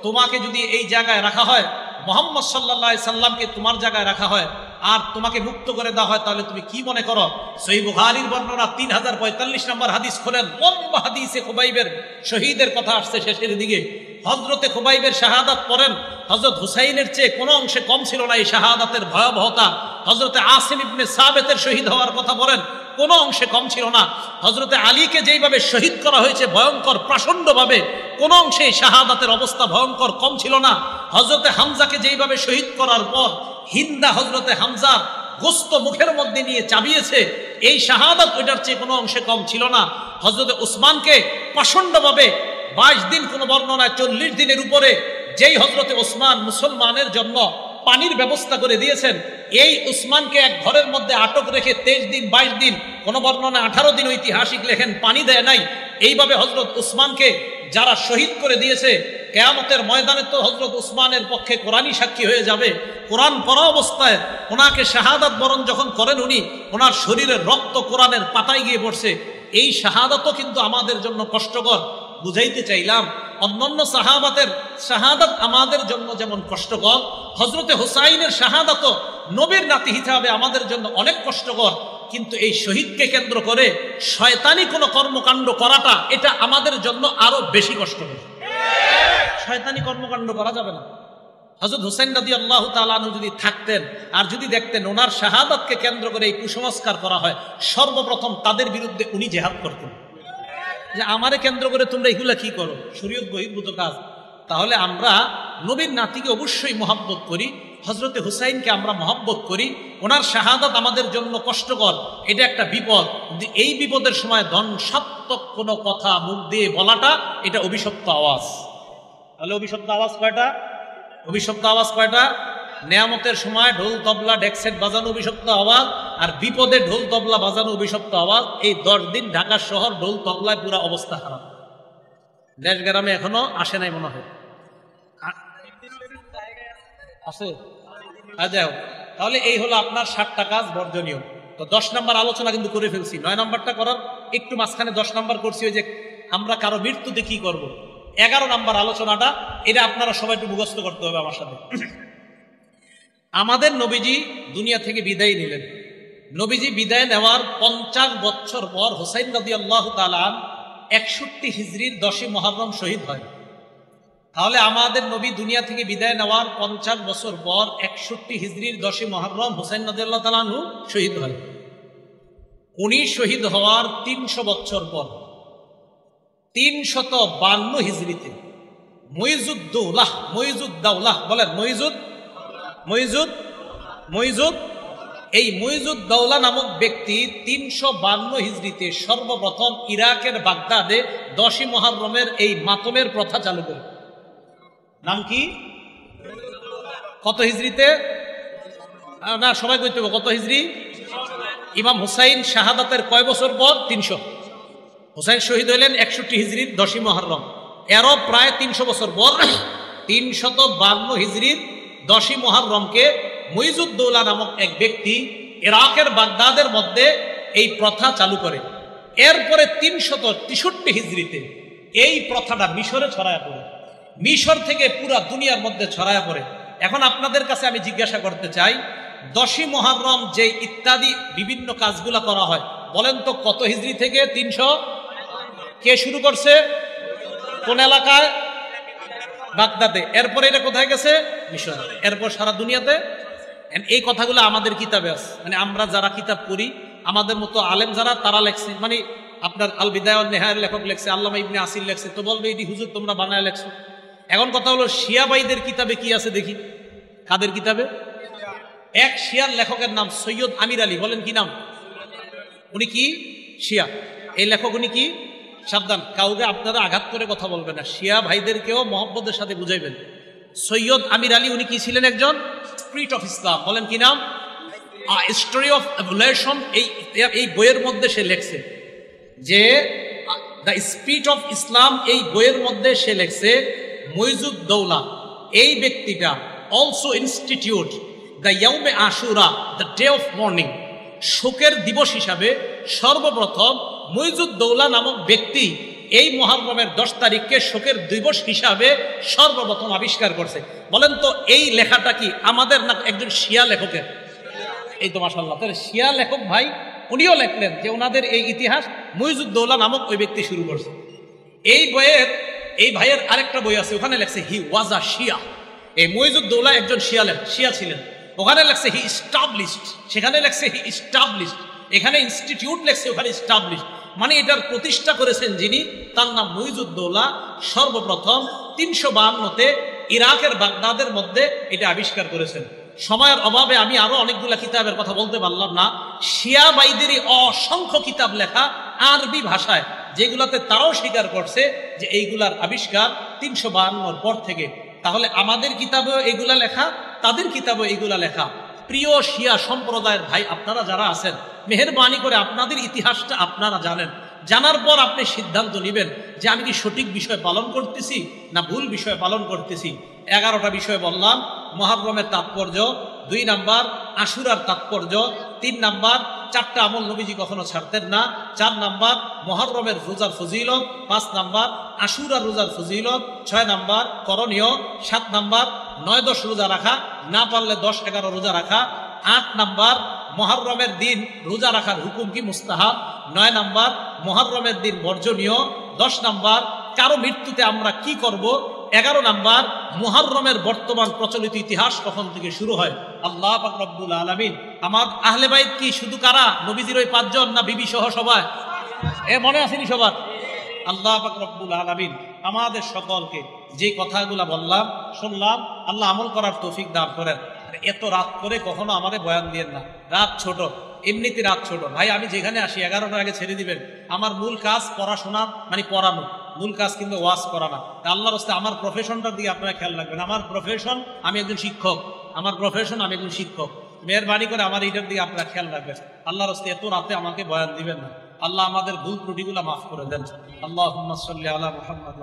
Speaker 1: তোমাকে যদি এই জায়গায় রাখা হয়, মুহাম্মদ সাল্লাল্লাহু আলাইহি সাল্লামকে তোমার জায়গায় রাখা হয়, আর তোমাকে মুক্ত করে দেওয়া হয়, তাহলে তুমি কি মনে করো? সহিহ বুখারীর বর্ণনা 3045 নম্বর হাদিস খোলেন, লম্বা হাদিসে খুবাইবের শহীদের কথা আসছে শেষের দিকে। হযরতে খুবাইবের শাহাদাত পড়েন, হযরত হুসাইনের চেয়ে কোনো অংশে কম ছিল না এই শাহাদাতের ভয়াবহতা। হযরতে আসিম ইবনে সাবেতের শহীদ হওয়ার কথা বলেন, কোনো অংশে কম ছিল না। হযরতে আলীকে যেইভাবে শহীদ করা হয়েছে ভয়ঙ্কর প্রচণ্ডভাবে, কোনো অংশে শাহাদাতের অবস্থা ভয়ঙ্কর কম ছিল না। হযরতে হামজাকে যেইভাবে শহীদ করার পর হিন্দা হযরতে হামজার গোস্ত মুখের মধ্যে নিয়ে চাবিয়েছে, এই শাহাদাত ওইটার চেয়ে কোনো অংশে কম ছিল না। হযরতে উসমানকে প্রচণ্ডভাবে 22 দিন, কোন বর্ণনায় 40 দিনের উপরে, যেই হযরতে উসমান মুসলমানের জন্য পানির ব্যবস্থা করে দিয়েছেন, এই উসমানকে এক ঘরের মধ্যে আটক রেখে 23 দিন 22 দিন, কোন বর্ণনায় 18 দিন ঐতিহাসিক লেখেন, পানি দেয় নাই। এইভাবে হযরত উসমানকে যারা শহীদ করে দিয়েছে, কিয়ামতের ময়দানে তো হযরত উসমানের পক্ষে কোরআনই সাক্ষী হয়ে যাবে। কোরআন পড়া অবস্থায় ওনাকে শাহাদাত বরণ যখন করেন উনি, ওনার শরীরের রক্ত কোরআনের পাতায় গিয়ে পড়ছে। এই শাহাদাতও কিন্তু আমাদের জন্য কষ্টকর। বুঝাইতে চাইলাম, অন্যান্য সাহাবাতের শাহাদাত আমাদের জন্য যেমন কষ্টকর, হযরতে হুসাইনের শাহাদাতও নবীর নাতি হিসাবে আমাদের জন্য অনেক কষ্টকর। কিন্তু এই শহীদকে কেন্দ্র করে শয়তানি কোনো কর্মকাণ্ড করাটা, এটা আমাদের জন্য আরো বেশি কষ্টকর। শয়তানি কর্মকাণ্ড করা যাবে না। হযরত হুসাইন রাদিয়াল্লাহু তাআলা আনহু যদি থাকতেন আর যদি দেখতেন ওনার শাহাদাতকে কেন্দ্র করে এই কুসংস্কার করা হয়, সর্বপ্রথম তাদের বিরুদ্ধে উনি জিহাদ করতেন, যে আমারে কেন্দ্র করে তোমরা এগুলা কি করো, শরীয়ত বহির্ভূত কাজ। তাহলে আমরা নবীর নাতিকে অবশ্যই মহব্বত করি, হযরতে হুসাইনকে আমরা মহব্বত করি। ওনার শাহাদাত আমাদের জন্য কষ্টকর, এটা একটা বিপদ। এই বিপদের সময় ধ্বংসাত্মক কোনো কথা মুখ দিয়ে বলাটা, এটা অভিশপ্ত আওয়াজ। তাহলে অভিশপ্ত আওয়াজ কয়টা? অভিশপ্ত আওয়াজ কয়টা? নেয়ামতের সময় ঢোল তবলা ডেকসেট বাজানো অভিশপ্ত আওয়াজ, আর বিপদে ঢোল তবলা বাজানো অভিশপ্ত আওয়াজ। এই 10 দিন ঢাকা শহর ঢোল তবলায় পুরো অবস্থা খারাপ। দেশ গ্রামে এখনো আসে নাই মনে হয়। আছে? যাই হোক, তাহলে এই হলো আপনার 60টা কাজ বর্জনীয়। তো 10 নম্বর আলোচনা কিন্তু করে ফেলছি, 9 নম্বরটা করার একটু মাঝখানে 10 নম্বর করছি, ওই যে আমরা কারো মৃত্যুতে কি করব। 11 নম্বর আলোচনাটা, এটা আপনারা সবাই একটু মুখস্থ করতে হবে আমার সাথে। আমাদের নবীজি দুনিয়া থেকে বিদায় নিলেন। নবীজি বিদায় নেওয়ার 50 বছর পর হুসাইন রাদিয়াল্লাহু তাআলা 61 হিজরির 10ই মুহররম শহীদ হয়। তাহলে আমাদের নবী দুনিয়া থেকে বিদায় নেওয়ার 50 বছর পর 61 হিজরির 10ই মুহররম হুসাইন রাদিয়াল্লাহু তাআলা আনহু শহীদ হয়। উনি শহীদ হওয়ার 300 বছর পর 352 হিজরিতে মুইজুদ্দৌলাহ বলেন, এই মুইজুদ্দৌলা নামক ব্যক্তি 352 হিজরিতে সর্বপ্রথম ইরাকের বাগদাদে 10ই মুহররমের এই মাতমের প্রথা চালু করে। নাম কি? কত হিজরিতে? না, সবাই কইতে হবে কত হিজরি। ইমাম হুসাইন শাহাদাতের কয় বছর পর? 300। হুসাইন শহীদ হইলেন 61 হিজরির 10ই মুহররম, এরও প্রায় 300 বছর পর 352 হিজরির 10ই মুহররমকে মুইজুদ্দৌলা নামক এক ব্যক্তি ইরাকের বাগদাদের মধ্যে এই প্রথা চালু করে। এরপরে 363 হিজরিতে এই প্রথাটা মিশরে ছড়ায় পড়ে, মিশর থেকে পুরা দুনিয়ার মধ্যে ছড়ায় পড়ে। এখন আপনাদের কাছে আমি জিজ্ঞাসা করতে চাই, 10ই মুহররম যে ইত্যাদি বিভিন্ন কাজগুলা করা হয়, বলেন তো কত হিজরি থেকে? 300। কে শুরু করছে? কোন এলাকায়? বাগদাদে। এরপরে এটা কোথায় গেছে? মিশর। এরপর সারা দুনিয়াতে। এই কথাগুলো আমাদের কিতাবে আছে, মানে আমরা যারা কিতাব পড়ি, আমাদের মতো আলেম যারা, তারা লেখছে। মানে আপনার আল বিদায়া ওয়ান নিহায়ার লেখক লেখছে, আল্লামা ইবনে আসির লেখছে, তো বলবে এটি হুজুর তোমরা বানায় লেখছো। এখন কথা হলো শিয়া ভাইদের কিতাবে কি আছে দেখি। কাদের কিতাবে? এক শিয়ার লেখকের নাম সৈয়দ আমির আলী। বলেন কি নাম? উনি কি শিয়া? এই লেখক উনি কি? সাবধান, কাউকে আপনারা আঘাত করে কথা বলবেন না, শিয়া ভাইদেরকেও মহব্বতের সাথে বুঝাইবেন। সৈয়দ আমির আলী উনি কি ছিলেন? একজন স্পিরিট অফ ইসলাম। বলেন কি নাম? Story of evolution. এই বইয়ের মধ্যে সে লেখছে যে দ্য স্পিরিট অফ ইসলাম, এই বইয়ের মধ্যে সে লেখছে মুইজুদ্দৌলা এই ব্যক্তিটা অলসো ইনস্টিটিউট দ্য ইয়াউমে আশুরা, দ্য ডে অফ মর্নিং, শোকের দিবস হিসাবে সর্বপ্রথম মুইজুদ্দৌলা নামক ব্যক্তি এই মুহররমের 10 তারিখকে শোকের দিবস হিসাবে সর্বপ্রথম আবিষ্কার করছে। বলেন তো এই লেখাটা কি আমাদের না একজন শিয়া লেখকের? এই তো মাশাআল্লাহ, তাহলে শিয়া লেখক ভাই উনিও লেখলেন যে ওনাদের এই ইতিহাস মুইজুদ্দৌলা নামক ওই ব্যক্তি শুরু করছে। এই বইয়ের, এই ভাইয়ের আরেকটা বই আছে, ওখানে লেখছে হি ওয়াজ আ শিয়া। এই মুইজুদ্দৌলা একজন শিয়া ছিলেন। ওখানে লেখছে হি ইস্টাবলিশড, সেখানে লেখছে হি ইস্টাবলিশড, এখানে ইনস্টিটিউট লেখছে, ওখানে ইস্টাবলিশড। মানে এটার প্রতিষ্ঠা করেছেন যিনি, তার নাম মুইজুদ্দৌলা। সর্বপ্রথম 352তে ইরাকের বাগদাদের মধ্যে এটা আবিষ্কার করেছেন। সময়ের অভাবে আমি আরো অনেকগুলা কিতাবের কথা বলতে পারলাম না। শিয়া বাইদেরই অসংখ্য কিতাব লেখা আরবি ভাষায়, যেগুলাতে তারাও স্বীকার করছে যে এইগুলার আবিষ্কার 352 পর থেকে। তাহলে আমাদের কিতাবেও এগুলা লেখা, তাদের কিতাবেও এগুলা লেখা। প্রিয় শিয়া সম্প্রদায়ের ভাই আপনারা যারা আছেন, মেহেরবানি করে আপনাদের ইতিহাসটা আপনারা জানেন। জানার পর আপনি সিদ্ধান্ত নেবেন যে আমি কি সঠিক বিষয় পালন করতেছি না ভুল বিষয় পালন করতেছি। 11টা বিষয় বললাম। মুহররমের তাৎপর্য, 2 নাম্বার আশুরার তাৎপর্য, 3 নাম্বার 4টা আমল নবীজি কখনো ছাড়তেন না, 4 নাম্বার মুহররমের রোজার ফজিলত, 5 নাম্বার আশুরার রোজার ফজিলত, 6 নাম্বার করণীয়, 7 নাম্বার 9-10 রোজা রাখা, না পারলে 10-11 রোজা রাখা, 8 নাম্বার মুহররমের দিন রোজা রাখার হুকুম কি মুস্তাহাব, 9 নাম্বার মুহররমের দিন বর্জনীয়, 10 নাম্বার কারো মৃত্যুতে আমরা কি করব, 11 নাম্বার মুহররমের বর্তমান প্রচলিত ইতিহাস কখন থেকে শুরু হয়। আল্লাহ পাক রব্বুল আলামিন আমার আহলে বাইত কি শুধু কারা? নবীজির ওই 5 জন না বিবি সহ সবাই? মনে আসেনি সবার? আল্লাহ পাক রব্বুল আলামিন আমাদের সকলকে যে কথাগুলা বললাম শুনলাম, আল্লাহ আমল করার তৌফিক দান করেন। এত রাত করে কখনো আমাদের বয়ান দিয়েন না, রাত ছোট, এমনিতে রাত ছোট ভাই। আমি যেখানে আসি 11টার আগে ছেড়ে দিবেন। আমার মূল কাজ পড়াশোনা, মানে পড়ানো, মূল কাজ কিন্তু ওয়াজ করা না। আল্লাহর রাস্তায় আমার প্রফেশনটার দিকে আপনারা খেয়াল রাখবেন। আমার প্রফেশন আমি একজন শিক্ষক, আমার প্রফেশন আমি একজন শিক্ষক। মেহেরবানি করে আমার এইটার দিকে আপনারা খেয়াল রাখবেন। আল্লাহর রাস্তায় এত রাতে আমাকে বয়ান দিবেন না। আল্লাহ আমাদের ভুল ত্রুটিগুলা মাফ করে দেন। আল্লাহুম্মা সাল্লি আলা মুহাম্মাদ।